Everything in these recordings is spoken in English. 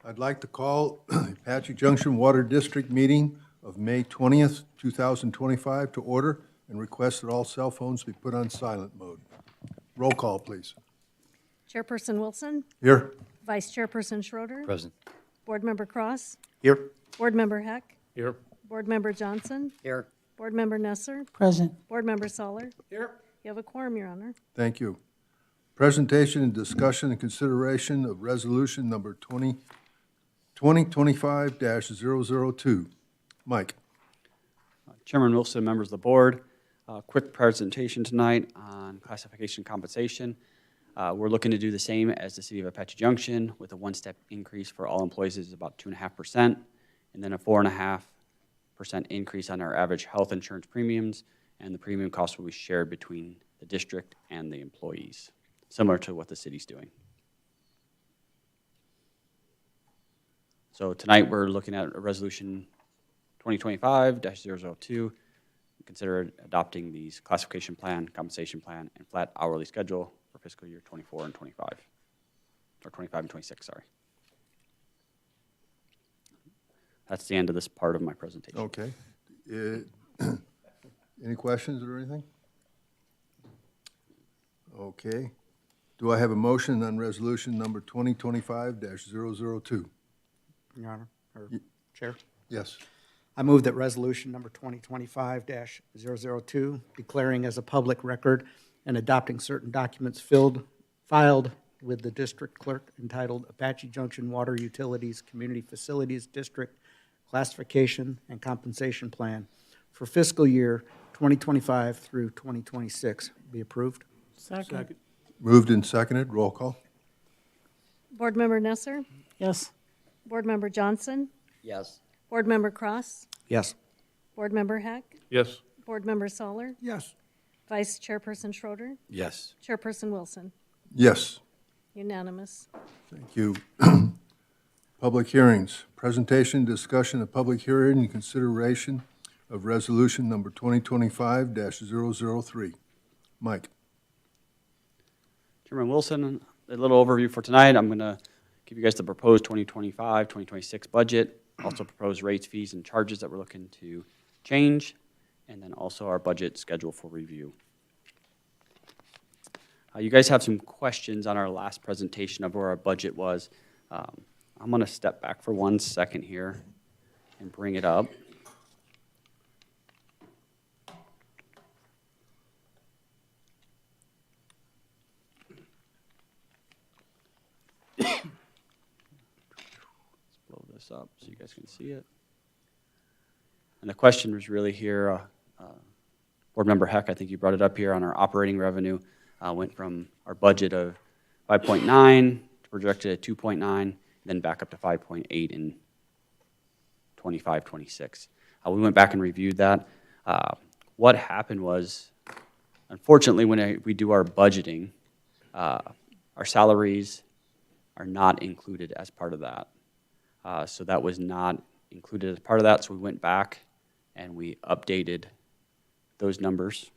I'd like to call Apache Junction Water District meeting of May 20th, 2025 to order and request that all cell phones be put on silent mode. Roll call, please. Chairperson Wilson, Here. Vice Chairperson Schroeder, Present. Board Member Cross, Here. Board Member Heck, Here. Board Member Johnson, Here. Board Member Nesser, Present. Board Member Soller. Here. You have a quorum, Your Honor. Thank you. Presentation and discussion and consideration of resolution number 2025-002. Mike. Chairman Wilson, members of the board, quick presentation tonight on classification compensation. We're looking to do the same as the City of Apache Junction with a one-step increase for all employees is about 2.5%, and then a 4.5% increase on our average health insurance premiums, and the premium cost will be shared between the district and the employees, similar to what the city's doing. So tonight we're looking at a resolution 2025-002. Consider adopting these classification plan, compensation plan, and flat hourly schedule for fiscal year 24 and 25, or 25 and 26, sorry. That's the end of this part of my presentation. Okay. Any questions or anything? Okay. Do I have a motion on resolution number 2025-002? Your Honor, or Chair. Yes. I move that resolution number 2025-002, declaring as a public record and adopting certain documents filed with the District Clerk entitled Apache Junction Water Utilities Community Facilities District Classification and Compensation Plan for fiscal year 2025 through 2026 be approved. Second. Moved and seconded. Roll call. Board Member Nesser, Yes. Board Member Johnson, Yes. Board Member Cross, Yes. Board Member Heck, Yes. Board Member Soller, Yes. Vice Chairperson Schroeder, Yes. Chairperson Wilson. Yes. Unanimous. Thank you. Public hearings. Presentation, discussion of public hearing and consideration of resolution number 2025-003. Mike. Chairman Wilson, a little overview for tonight. I'm going to give you guys the proposed 2025, 2026 budget, also proposed rates, fees, and charges that we're looking to change, and then also our budget schedule for review. You guys have some questions on our last presentation of where our budget was. I'm going to step back for 1 second here and bring it up. Let's blow this up so you guys can see it. And the question was really here, Board Member Heck, I think you brought it up here on our operating revenue, went from our budget of 5.9 to projected at 2.9, then back up to 5.8 in 25, 26. We went back and reviewed that. What happened was, unfortunately, when we do our budgeting, our salaries are not included as part of that. So that was not included as part of that, so we went back and we updated those numbers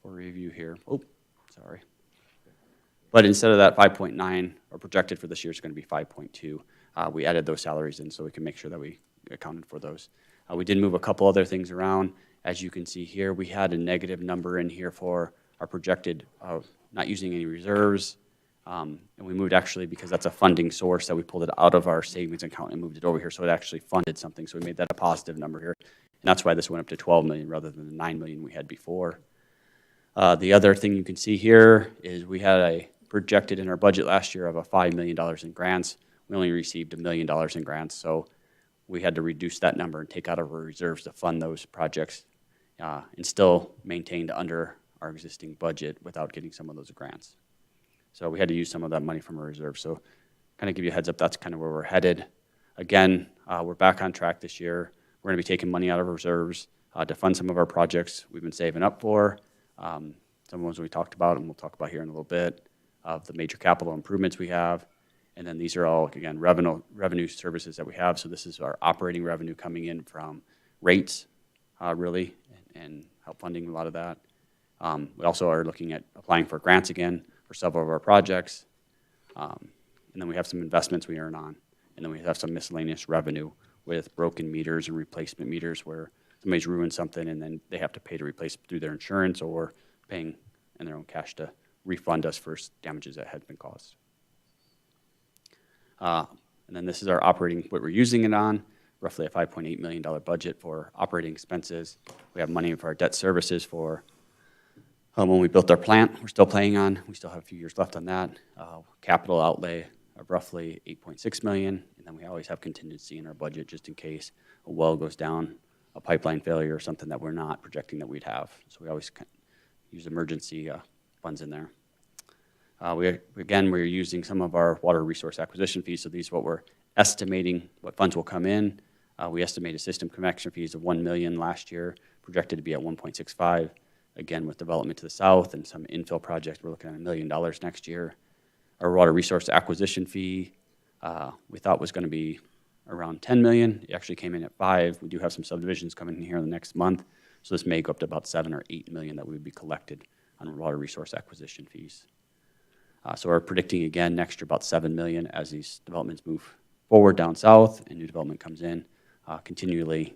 for review here. Oh, sorry. But instead of that 5.9, or projected for this year, it's going to be 5.2. We added those salaries in so we can make sure that we accounted for those. We did move a couple other things around. As you can see here, we had a negative number in here for our projected not using any reserves. And we moved actually because that's a funding source that we pulled it out of our savings account and moved it over here. So it actually funded something. So we made that a positive number here. And that's why this went up to 12 million rather than the 9 million we had before. The other thing you can see here is we had a projected in our budget last year of a $5 million in grants. We only received $1 million in grants. So we had to reduce that number and take out of our reserves to fund those projects and still maintained under our existing budget without getting some of those grants. So we had to use some of that money from our reserve. So kind of give you a heads up, that's kind of where we're headed. Again, we're back on track this year. We're going to be taking money out of reserves to fund some of our projects we've been saving up for. Some of the ones we talked about, and we'll talk about here in a little bit, of the major capital improvements we have. And then these are all, again, revenue services that we have. So this is our operating revenue coming in from rates, really, and help funding a lot of that. We also are looking at applying for grants again for several of our projects. And then we have some investments we earn on. And then we have some miscellaneous revenue with broken meters and replacement meters where somebody's ruined something and then they have to pay to replace it through their insurance or paying in their own cash to refund us for damages that had been caused. And then this is our operating, what we're using it on, roughly a $5.8 million budget for operating expenses. We have money for our debt services for when we built our plant, we're still paying on. We still have a few years left on that. Capital outlay of roughly $8.6 million, and then we always have contingency in our budget just in case a well goes down, a pipeline failure, or something that we're not projecting that we'd have. So we always use emergency funds in there. We're using some of our water resource acquisition fees, so these are what we're estimating what funds will come in. We estimated system connection fees of $1 million last year, projected to be at $1.65. Again, with development to the south and some infill projects, we're looking at $1 million next year. Our water resource acquisition fee, we thought was going to be around $10 million. It actually came in at $5 million. We do have some subdivisions coming in here in the next month, so this may go up to about $7 or $8 million that would be collected on water resource acquisition fees. So we're predicting again next year about $7 million as these developments move forward down south and new development comes in, continually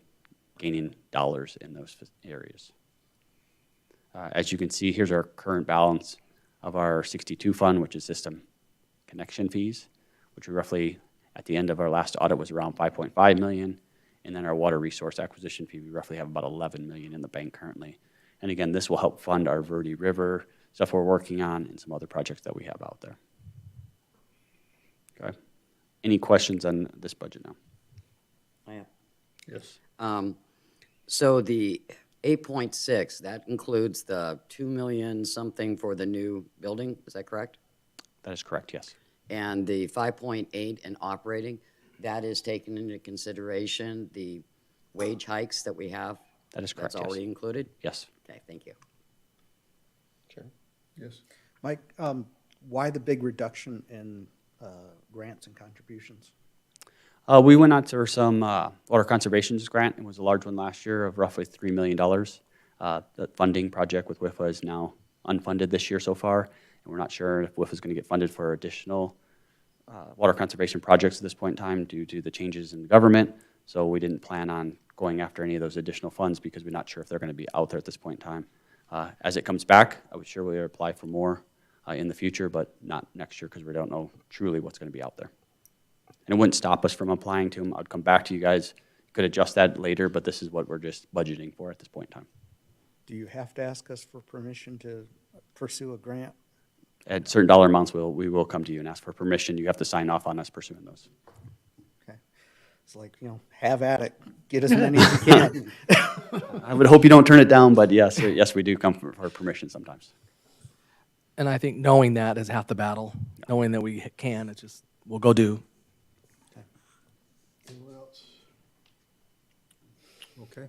gaining dollars in those areas. As you can see, here's our current balance of our 62 fund, which is system connection fees, which roughly at the end of our last audit was around $5.5 million. And then our water resource acquisition fee, we roughly have about $11 million in the bank currently. And again, this will help fund our Verde River stuff we're working on and some other projects that we have out there. Okay. Any questions on this budget now? I have. Yes. So the 8.6, that includes the 2 million something for the new building, is that correct? That is correct, yes. And the 5.8 in operating, that is taken into consideration the wage hikes that we have? That is correct, That's already yes. included? Yes. Okay, thank you. Yes. Mike, why the big reduction in grants and contributions? We went out for some water conservation grant. It was a large one last year of roughly $3 million. The funding project with WIFA is now unfunded this year so far, and we're not sure if WIFA is going to get funded for additional water conservation projects at this point in time due to the changes in the government. So we didn't plan on going after any of those additional funds because we're not sure if they're going to be out there at this point in time. As it comes back, I would sure we would apply for more in the future, but not next year because we don't know truly what's going to be out there. And it wouldn't stop us from applying to them. I'd come back to you guys. You could adjust that later, but this is what we're just budgeting for at this point in time. Do you have to ask us for permission to pursue a grant? At certain dollar amounts, we will come to you and ask for permission. You have to sign off on us pursuing those. Okay. It's like, have at it. Get as many as you can. I would hope you don't turn it down, but yes, we do come for permission sometimes. And I think knowing that is half the battle. Knowing that we can, it's just, we'll go do. Anyone else? Okay.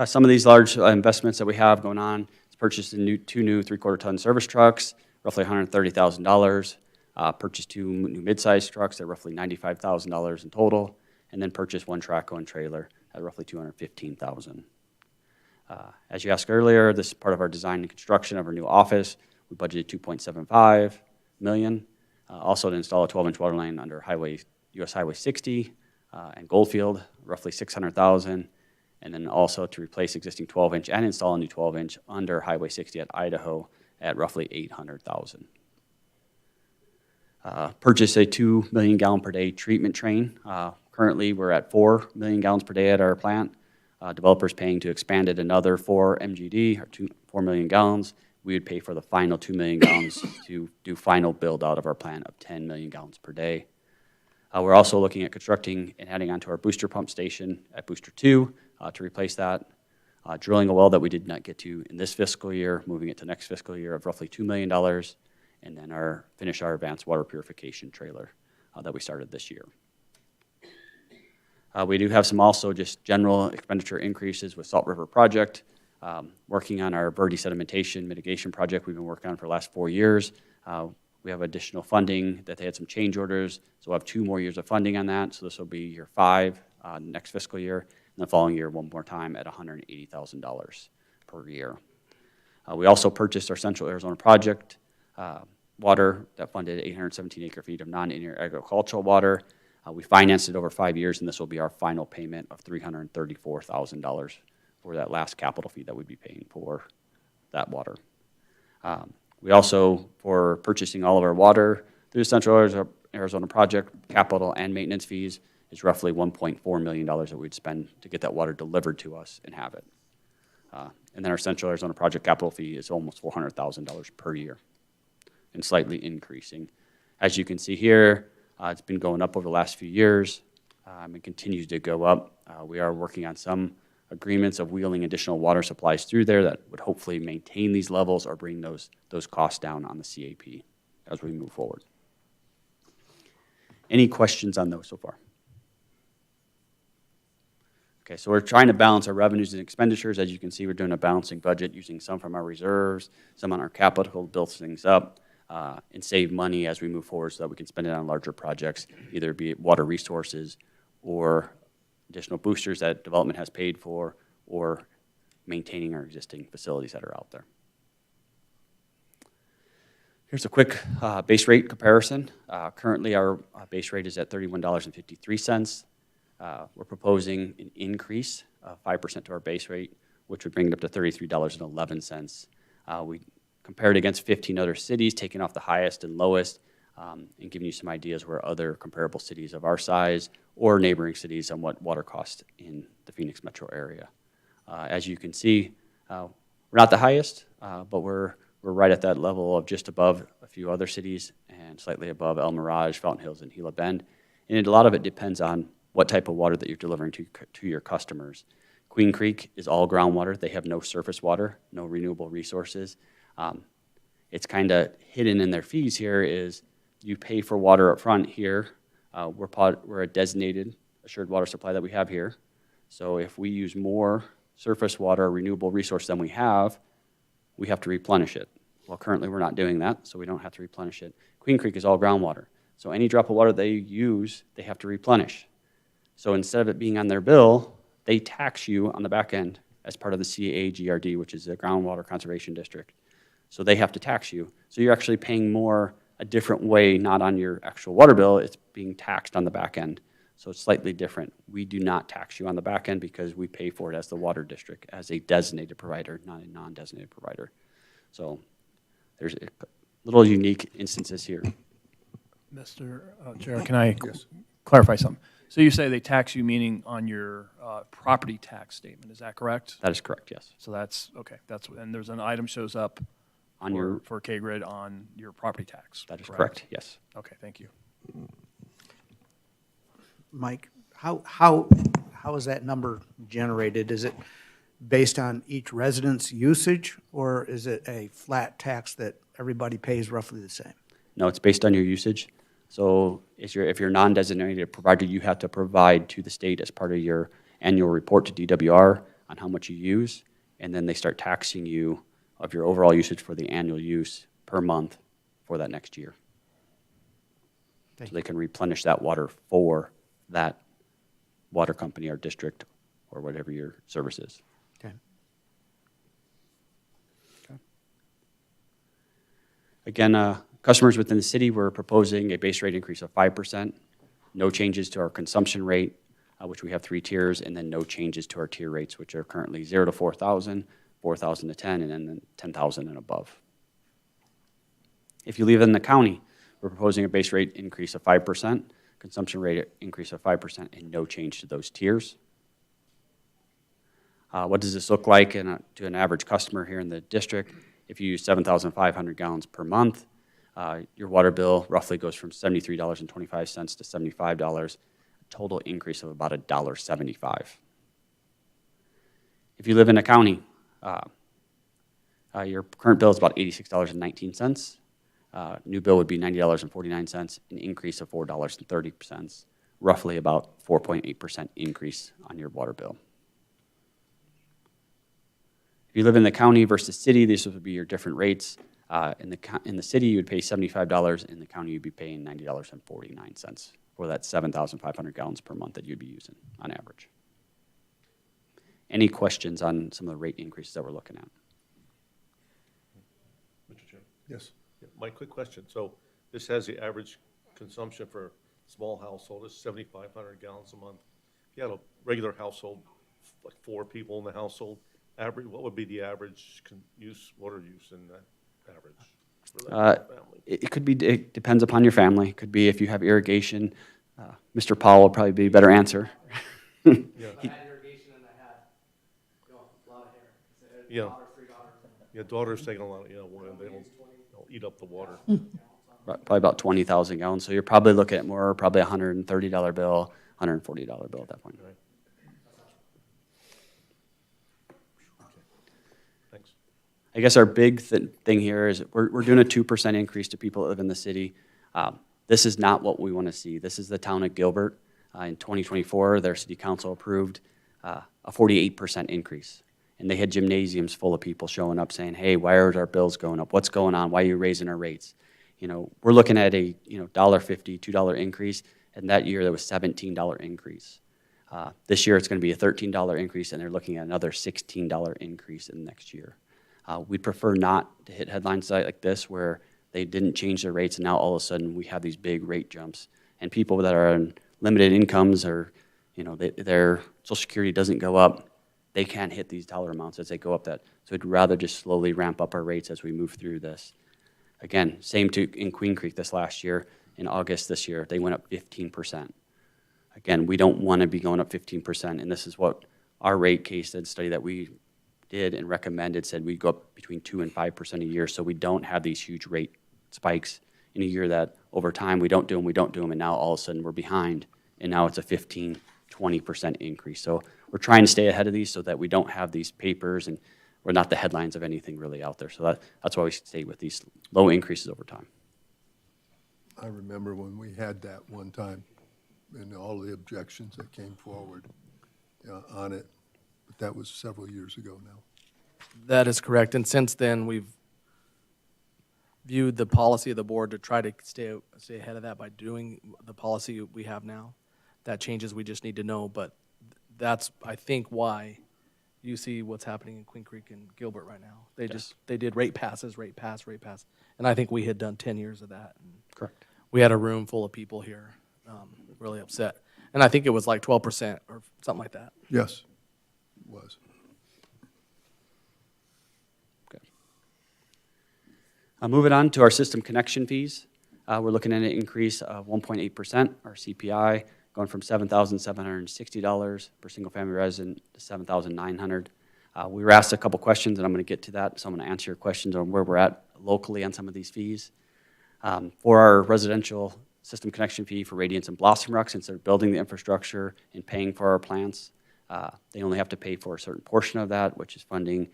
Some of these large investments that we have going on is purchased two new 3/4-ton service trucks, roughly $130,000. Purchased two new mid-sized trucks at roughly $95,000 in total, and then purchased one traco and trailer at roughly $215,000. As you asked earlier, this is part of our design and construction of our new office. We budgeted $2.75 million. Also to install a 12-inch water line under US Highway 60 and Goldfield, roughly $600,000. And then also to replace existing 12-inch and install a new 12-inch under Highway 60 at Idaho at roughly $800,000. Purchase a 2 million gallon per day treatment train. Currently, we're at 4 million gallons per day at our plant. Developers paying to expand it another 4 MGD, or 4 million gallons. We would pay for the final 2 million gallons to do final build out of our plant of 10 million gallons per day. We're also looking at constructing and adding onto our booster pump station at Booster 2 to replace that. Drilling a well that we did not get to in this fiscal year, moving it to next fiscal year of roughly $2 million. And then finish our advanced water purification trailer that we started this year. We do have some also just general expenditure increases with Salt River Project, working on our Verde sedimentation mitigation project we've been working on for the last 4 years. We have additional funding that they had some change orders, so we'll have 2 more years of funding on that. So this will be year 5 next fiscal year, and the following year one more time at $180,000 per year. We also purchased our Central Arizona project water that funded 817 acre feet of non-agricultural water. We financed it over 5 years, and this will be our final payment of $334,000 for that last capital fee that we'd be paying for that water. We also, for purchasing all of our water through the Central Arizona project, capital and maintenance fees is roughly $1.4 million that we'd spend to get that water delivered to us and have it. And then our Central Arizona project capital fee is almost $400,000 per year and slightly increasing. As you can see here, it's been going up over the last few years. It continues to go up. We are working on some agreements of wheeling additional water supplies through there that would hopefully maintain these levels or bring those costs down on the CAP as we move forward. Any questions on those so far? Okay, so we're trying to balance our revenues and expenditures. As you can see, we're doing a balancing budget using some from our reserves, some on our capital to build things up, and save money as we move forward so that we can spend it on larger projects, either be it water resources or additional boosters that development has paid for, or maintaining our existing facilities that are out there. Here's a quick base rate comparison. Currently, our base rate is at $31.53. We're proposing an increase of 5% to our base rate, which would bring it up to $33.11. We compared against 15 other cities, taking off the highest and lowest, and giving you some ideas where other comparable cities of our size or neighboring cities on what water costs in the Phoenix metro area. As you can see, we're not the highest, but we're right at that level of just above a few other cities and slightly above El Mirage, Fountain Hills, and Gila Bend. And a lot of it depends on what type of water that you're delivering to your customers. Queen Creek is all groundwater. They have no surface water, no renewable resources. It's kind of hidden in their fees here is you pay for water up front here. We're a designated assured water supply that we have here. So if we use more surface water or renewable resource than we have to replenish it. Well, currently we're not doing that, so we don't have to replenish it. Queen Creek is all groundwater. So any drop of water they use, they have to replenish. So instead of it being on their bill, they tax you on the back end as part of the CAGRD, which is the Groundwater Conservation District. So they have to tax you. So you're actually paying more a different way, not on your actual water bill. It's being taxed on the back end. So it's slightly different. We do not tax you on the back end because we pay for it as the water district, as a designated provider, not a non-designated provider. So there's little unique instances here. Mr. Chair, can I Yes. clarify something? So you say they tax you, meaning on your property tax statement, is that correct? That is correct, yes. So that's, okay, and there's an item shows up for K-Grid on your property tax. That is correct, yes. Okay, thank you. Mike, how is that number generated? Is it based on each resident's usage, or is it a flat tax that everybody pays roughly the same? No, it's based on your usage. So if you're a non-designated provider, you have to provide to the state as part of your annual report to DWR on how much you use, and then they start taxing you of your overall usage for the annual use per month for that next year. So they can replenish that water for that water company or district or whatever your service is. Okay. Again, customers within the city, we're proposing a base rate increase of 5%, no changes to our consumption rate, which we have 3 tiers, and then no changes to our tier rates, which are currently 0 to 4,000, 4,000 to 10, and then 10,000 and above. If you live in the county, we're proposing a base rate increase of 5%, consumption rate increase of 5%, and no change to those tiers. What does this look like to an average customer here in the district? If you use 7,500 gallons per month, your water bill roughly goes from $73.25 to $75, a total increase of about $1.75. If you live in a county, your current bill is about $86.19. New bill would be $90.49, an increase of $4.30, roughly about 4.8% increase on your water bill. If you live in the county versus city, these would be your different rates. In the city, you would pay $75. In the county, you'd be paying $90.49 for that 7,500 gallons per month that you'd be using on average. Any questions on some of the rate increases that we're looking at? Yes. My quick question, so this has the average consumption for small household is 7,500 gallons a month. If you had a regular household, like 4 people in the household, average, what would be the average water use in that average for that family? It could be, it depends upon your family. It could be if you have irrigation. Mr. Paul will probably be a better answer. Yeah. I had irrigation and I had, a lot of hair. Yeah. Daughters, 3 daughters. Yeah, daughters taking a lot, they'll eat up the water. Probably about 20,000 gallons. So you're probably looking at more, probably $130 bill, $140 bill at that point. Right. Thanks. I guess our big thing here is we're doing a 2% increase to people that live in the city. This is not what we want to see. This is the town of Gilbert. In 2024, their city council approved a 48% increase. And they had gymnasiums full of people showing up saying, hey, why are our bills going up? What's going on? Why are you raising our rates? You know, we're looking at a $1.50, $2 increase, and that year there was $17 increase. This year it's going to be a $13 increase, and they're looking at another $16 increase in the next year. We'd prefer not to hit headlines like this where they didn't change their rates, and now all of a sudden we have these big rate jumps. And people that are on limited incomes or, their Social Security doesn't go up, they can't hit these dollar amounts as they go up that. So we'd rather just slowly ramp up our rates as we move through this. Again, same in Queen Creek this last year. In August this year, they went up 15%. Again, we don't want to be going up 15%, and this is what our rate case study that we did and recommended said we'd go up between 2 and 5% a year, so we don't have these huge rate spikes in a year that over time we don't do them, and now all of a sudden we're behind, and now it's a 15, 20% increase. So we're trying to stay ahead of these so that we don't have these papers and we're not the headlines of anything really out there. So that's why we stay with these low increases over time. I remember when we had that one time and all the objections that came forward on it, but that was several years ago now. That is correct. And since then, we've viewed the policy of the board to try to stay ahead of that by doing the policy we have now. That changes, we just need to know, but that's, I think, why you see what's happening in Queen Creek and Gilbert right now. They did rate passes, rate pass. And I think we had done 10 years of that. And Correct. we had a room full of people here, really upset. And I think it was like 12% or something like that. Yes, it was. Okay. Moving on to our system connection fees. We're looking at an increase of 1.8%, our CPI, going from $7,760 per single-family resident to $7,900. We were asked a couple questions, and I'm going to get to that, so I'm going to answer your questions on where we're at locally on some of these fees. For our residential system connection fee for Radiance and Blossom Rock, since they're building the infrastructure and paying for our plants, they only have to pay for a certain portion of that, which is funding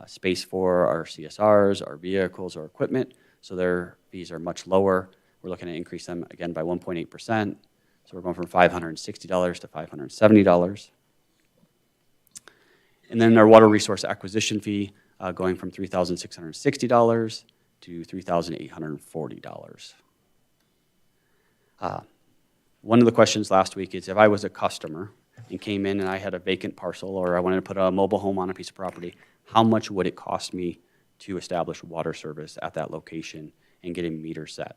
space for our CSRs, our vehicles, our equipment, so their fees are much lower. We're looking to increase them, again, by 1.8%. So we're going from $560 to $570. And then our water resource acquisition fee going from $3,660 to $3,840. One of the questions last week is if I was a customer and came in and I had a vacant parcel or I wanted to put a mobile home on a piece of property, how much would it cost me to establish water service at that location and get a meter set?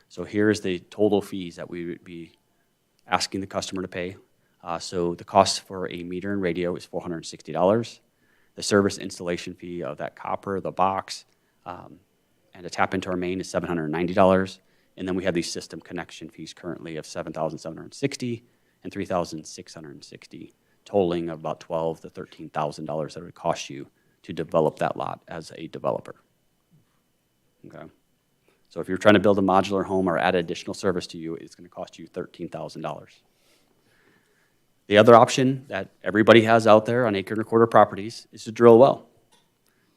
So here's the total fees that we would be asking the customer to pay. So the cost for a meter and radio is $460. The service installation fee of that copper, the box, and a tap into our main is $790. And then we have these system connection fees currently of $7,760 and $3,660, totaling of about $12,000 to $13,000 that it would cost you to develop that lot as a developer. Okay. So if you're trying to build a modular home or add additional service to you, it's going to cost you $13,000. The other option that everybody has out there on acre and a quarter properties is to drill a well.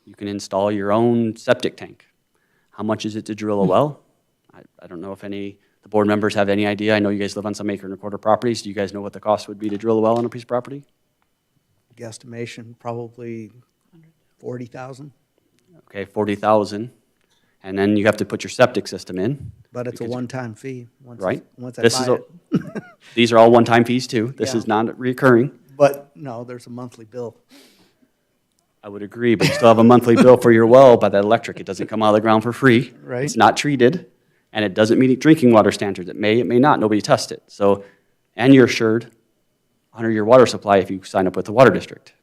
You can install your own septic tank. How much is it to drill a well? I don't know if the board members have any idea. I know you guys live on some acre and a quarter properties. Do you guys know what the cost would be to drill a well on a piece of property? Guesstimation, probably 40,000. Okay, 40,000. And then you have to put your septic system in. But it's a one-time fee. Right. Once I This buy is it. These are all one-time fees too. This Yeah. is not recurring. But no, there's a monthly bill. I would agree, but you still have a monthly bill for your well by that electric. It doesn't come out of the ground for free. Right. It's not treated, and it doesn't meet drinking water standards. It may not. Nobody tests it. So, and you're assured 100-year water supply if you sign up with the water district.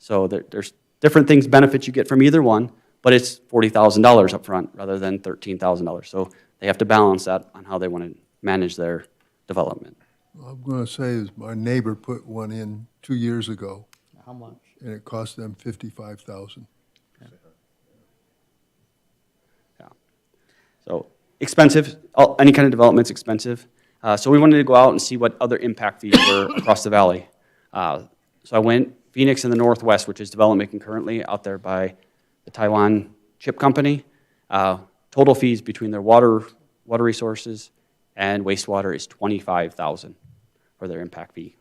So there's different things, benefits you get from either one, but it's $40,000 up front rather than $13,000. So they have to balance that on how they want to manage their development. I'm going to say is my neighbor put one in 2 years ago, How much? and it cost them $55,000. Yeah. So expensive, any kind of development's expensive. So we wanted to go out and see what other impact fees were across the valley. So I went Phoenix in the northwest, which is development currently out there by the Taiwan chip company. Total fees between their water resources and wastewater is $25,000 for their impact fee.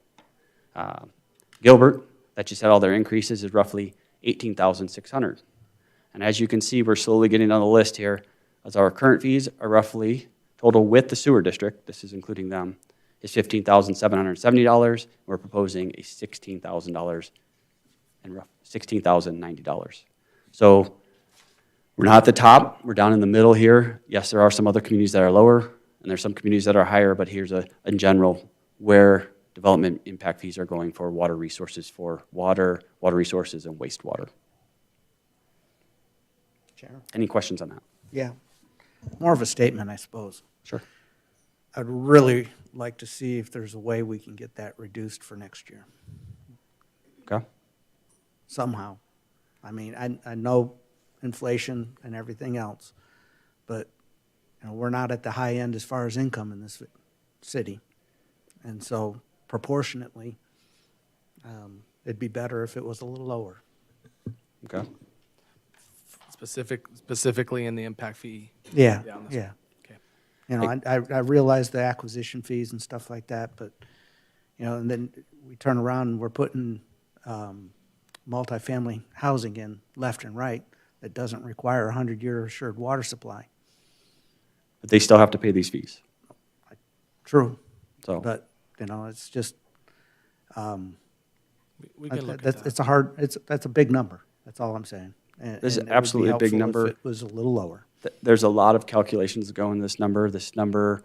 Gilbert, that just had all their increases, is roughly $18,600. And as you can see, we're slowly getting on the list here, as our current fees are roughly, total with the sewer district, this is including them, is $15,770. We're proposing a $16,000 and $16,090. So we're not at the top, we're down in the middle here. Yes, there are some other communities that are lower, and there's some communities that are higher, but here's in general where development impact fees are going for water resources, water resources, and wastewater. Sharon? Any questions on that? Yeah. More of a statement, I suppose. Sure. I'd really like to see if there's a way we can get that reduced for next year, Okay. somehow. I mean, I know inflation and everything else, but, we're not at the high end as far as income in this city. And so proportionately, it'd be better if it was a little lower. Okay. Specifically in the impact fee. Yeah, Yeah, on this yeah. Okay. I realize the acquisition fees and stuff like that, but, and then we turn around and we're putting multifamily housing in left and right that doesn't require a 100-year assured water supply. But they still have to pay these fees. True, So but, it's just, We can look at that's, that. that's a big number. That's all I'm saying. And- This is and it would be absolutely a big helpful number. if it was a little lower. there's a lot of calculations that go in this number. This number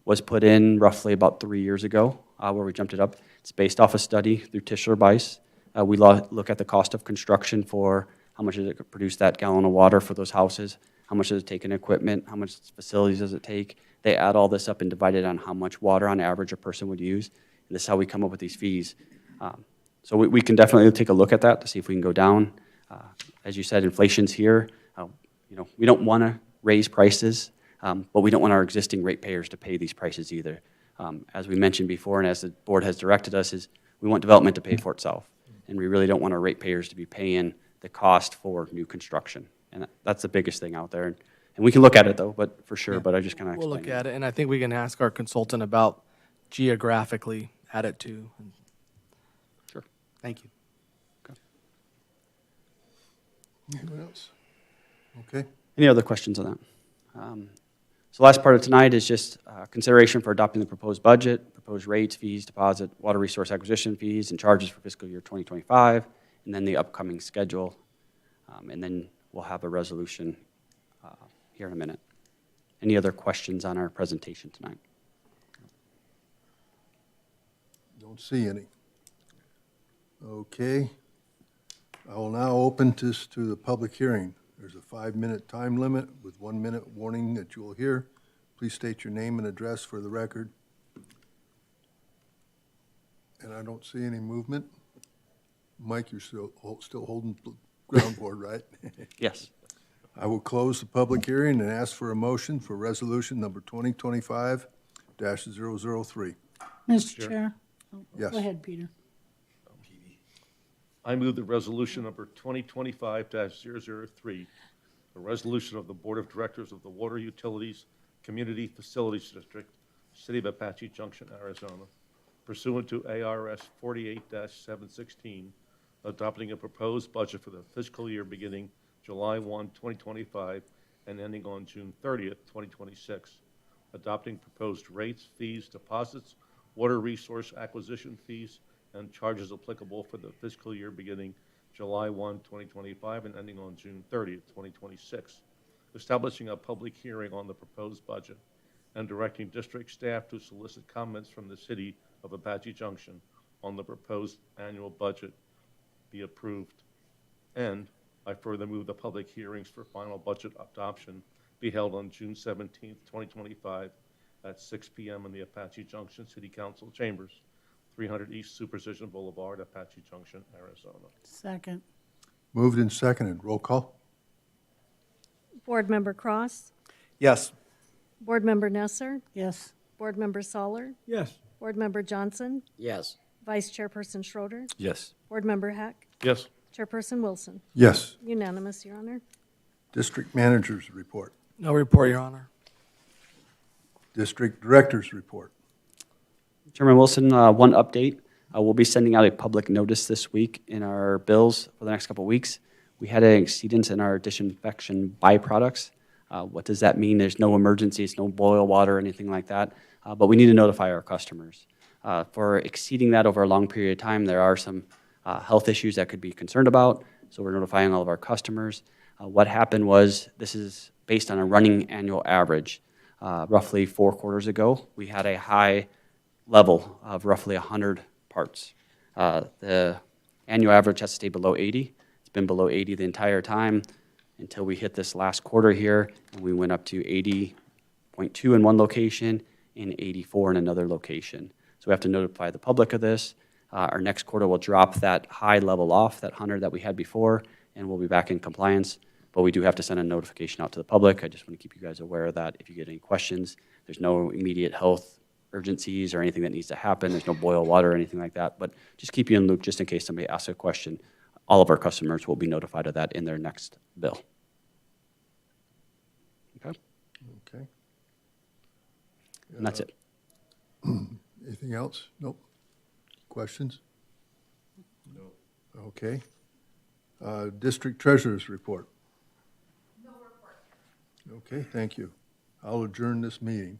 was put in roughly about 3 years ago, where we jumped it up. It's based off a study through Tischler-Bice. We look at the cost of construction for how much does it produce that gallon of water for those houses, how much does it take in equipment, how much facilities does it take. They add all this up and divide it on how much water on average a person would use. And this is how we come up with these fees. So we can definitely take a look at that to see if we can go down. As you said, inflation's here. We don't want to raise prices, but we don't want our existing ratepayers to pay these prices either. As we mentioned before, and as the board has directed us, is we want development to pay for itself. And we really don't want our ratepayers to be paying the cost for new construction. And that's the biggest thing out there. And we can look at it though, but for sure, but I just kind of We'll look at it, and I think we can ask our consultant about geographically at it too. Sure. Thank you. Anyone else? Okay. Any other questions on that? So last part of tonight is just consideration for adopting the proposed budget, proposed rates, fees, deposit, water resource acquisition fees, and charges for fiscal year 2025, and then the upcoming schedule. And then we'll have a resolution here in a minute. Any other questions on our presentation tonight? Don't see any. Okay. I will now open this to the public hearing. There's a 5-minute time limit with 1 minute warning that you will hear. Please state your name and address for the record. And I don't see any movement. Mike, you're still holding ground board, right? Yes. I will close the public hearing and ask for a motion for resolution number 2025-003. Mr. Chair? Yes. Go ahead, Peter. I move the resolution number 2025-003, a resolution of the Board of Directors of the Water Utilities Community Facilities District, City of Apache Junction, Arizona, pursuant to A.R.S. 48-716, adopting a proposed budget for the fiscal year beginning July 1, 2025, and ending on June 30th, 2026, adopting proposed rates, fees, deposits, water resource acquisition fees, and charges applicable for the fiscal year beginning July 1, 2025, and ending on June 30th, 2026, establishing a public hearing on the proposed budget, and directing district staff to solicit comments from the City of Apache Junction on the proposed annual budget be approved. And I further move the public hearings for final budget adoption be held on June 17th, 2025 at 6 p.m. in the Apache Junction City Council Chambers, 300 East Superstition Boulevard, Apache Junction, Arizona. Second. Moved and seconded. Roll call? Board Member Cross, Yes. Board Member Nesser, Yes. Board Member Soler, Yes. Board Member Johnson, Yes. Vice Chairperson Schroeder, Yes. Board Member Heck, Yes. Chairperson Wilson. Yes. Unanimous, Your Honor. District Managers Report. No report, Your Honor. District Directors Report. Chairman Wilson, one update. We'll be sending out a public notice this week in our bills for the next couple of weeks. We had an exceedance in our disinfection byproducts. What does that mean? There's no emergencies, no boil water or anything like that, but we need to notify our customers. For exceeding that over a long period of time, there are some health issues that could be concerned about, so we're notifying all of our customers. What happened was, this is based on a running annual average. Roughly 4 quarters ago, we had a high level of roughly 100 parts. The annual average has to stay below 80. It's been below 80 the entire time until we hit this last quarter here, and we went up to 80.2 in one location and 84 in another location. So we have to notify the public of this. Our next quarter will drop that high level off, that 100 that we had before, and we'll be back in compliance. But we do have to send a notification out to the public. I just want to keep you guys aware of that. If you get any questions, there's no immediate health urgencies or anything that needs to happen. There's no boil water or anything like that. But just keep you in the loop just in case somebody asks a question. All of our customers will be notified of that in their next bill. Okay? Okay. And that's it. Anything else? Nope. Questions? No. Okay. District Treasurer's Report. No report. Okay, thank you. I'll adjourn this meeting.